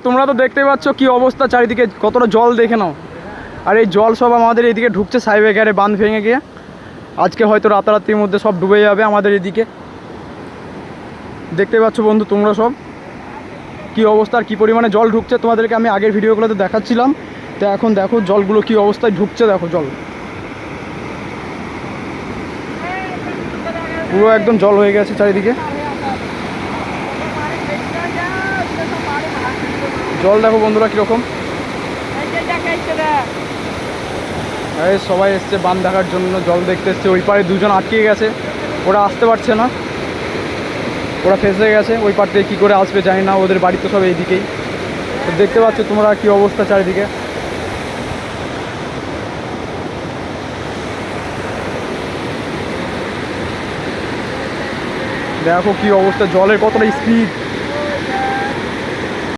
তোমরা তো দেখতে পাচ্ছ কি অবস্থা চারিদিকে, কতটা জল দেখে নাও। আর এই জল সব আমাদের এদিকে ঢুকছে সাইবেগারে বাঁধ ভেঙে গিয়ে। আজকে হয়তো রাতারাতির মধ্যে সব ডুবে যাবে আমাদের এদিকে। দেখতে পাচ্ছ বন্ধু তোমরা সব কি অবস্থা, আর কী পরিমাণে জল ঢুকছে। তোমাদেরকে আমি আগের ভিডিওগুলোতে দেখাচ্ছিলাম, তো এখন দেখো জলগুলো কি অবস্থায় ঢুকছে। দেখো জল পুরো একদম জল হয়ে গেছে চারিদিকে। জল দেখো বন্ধুরা কীরকম। এই সবাই এসছে বাঁধ দেখার জন্য, জল দেখতে এসছে। ওই পারে দুজন আটকে গেছে, ওরা আসতে পারছে না, ওরা ফেঁসে গেছে। ওই পার থেকে কী করে আসবে জানি না, ওদের বাড়ি তো সব এইদিকেই। তো দেখতে পাচ্ছ তোমরা কী অবস্থা চারিদিকে। দেখো কি অবস্থা, জলের কতটা স্পিড।